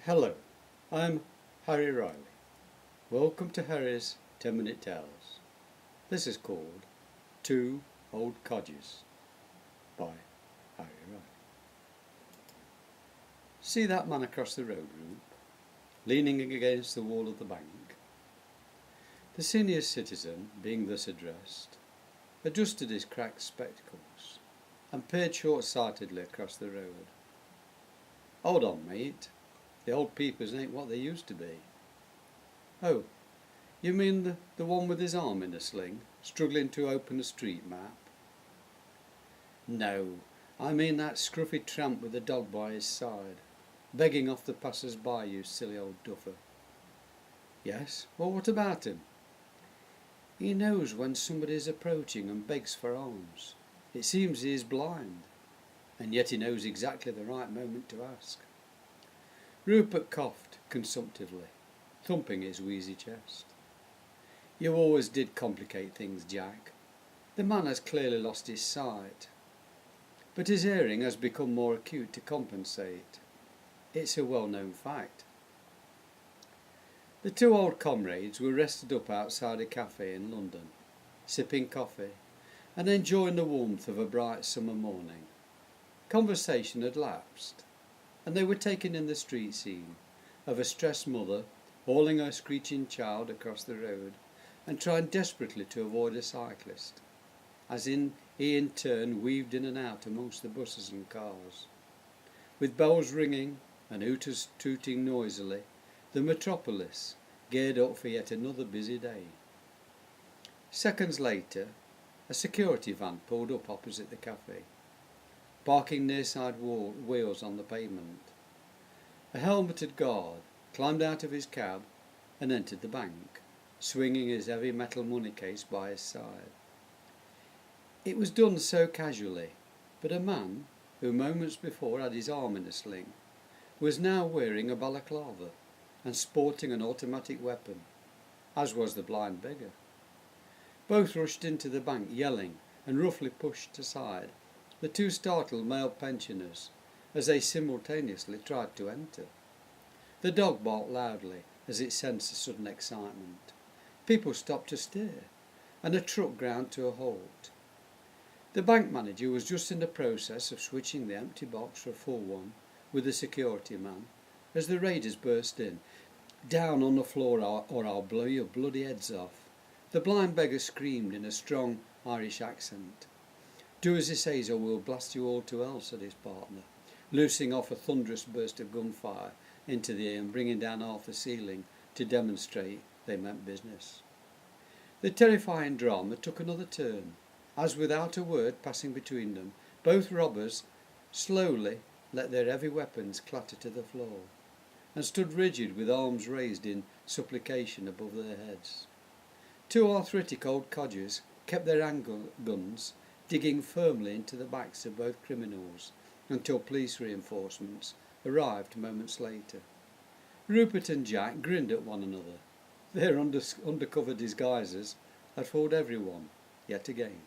Hello, I'm Harry Riley. Welcome to Harry's 10-Minute Tales. This is called Two Old Codgers by Harry Riley. See that man across the road, Rube, leaning against the wall of the bank? The senior citizen, being thus addressed, adjusted his cracked spectacles and peered short-sightedly across the road. "Hold on, mate. The old peepers ain't what they used to be." "Oh, you mean the one with his arm in a sling, struggling to open a street map?" "No, I mean that scruffy tramp with a dog by his side, begging off the passers-by, you silly old duffer." "Yes, well, what about him?" "He knows when somebody is approaching and begs for alms. It seems he is blind, and yet he knows exactly the right moment to ask." Rupert coughed consumptively, thumping his wheezy chest. "You always did complicate things, Jack. The man has clearly lost his sight, but his hearing has become more acute to compensate. It's a well-known fact." The two old comrades were rested up outside a cafe in London, sipping coffee and enjoying the warmth of a bright summer morning. Conversation had lapsed, and they were taking in the street scene of a stressed mother hauling her screeching child across the road and trying desperately to avoid a cyclist, as he in turn weaved in and out amongst the buses and cars. With bells ringing and hooters tooting noisily, the metropolis geared up for yet another busy day. Seconds later, a security van pulled up opposite the cafe, parking near-side wheels on the pavement. A helmeted guard climbed out of his cab and entered the bank, swinging his heavy metal money case by his side. It was done so casually, but a man, who moments before had his arm in a sling, was now wearing a balaclava and sporting an automatic weapon, as was the blind beggar. Both rushed into the bank yelling and roughly pushed aside the two startled male pensioners as they simultaneously tried to enter. The dog barked loudly as it sensed a sudden excitement. People stopped to stare, and a truck ground to a halt. The bank manager was just in the process of switching the empty box for a full one with the security man as the raiders burst in. "Down on the floor or I'll blow your bloody heads off," the blind beggar screamed in a strong Irish accent. "Do as he says or we'll blast you all to hell," said his partner, loosing off a thunderous burst of gunfire into the air and bringing down half the ceiling to demonstrate they meant business. The terrifying drama took another turn, as without a word passing between them, both robbers slowly let their heavy weapons clatter to the floor, and stood rigid with arms raised in supplication above their heads. Two arthritic old codgers kept their handguns digging firmly into the backs of both criminals until police reinforcements arrived moments later. Rupert and Jack grinned at one another. Their undercover disguises had fooled everyone yet again.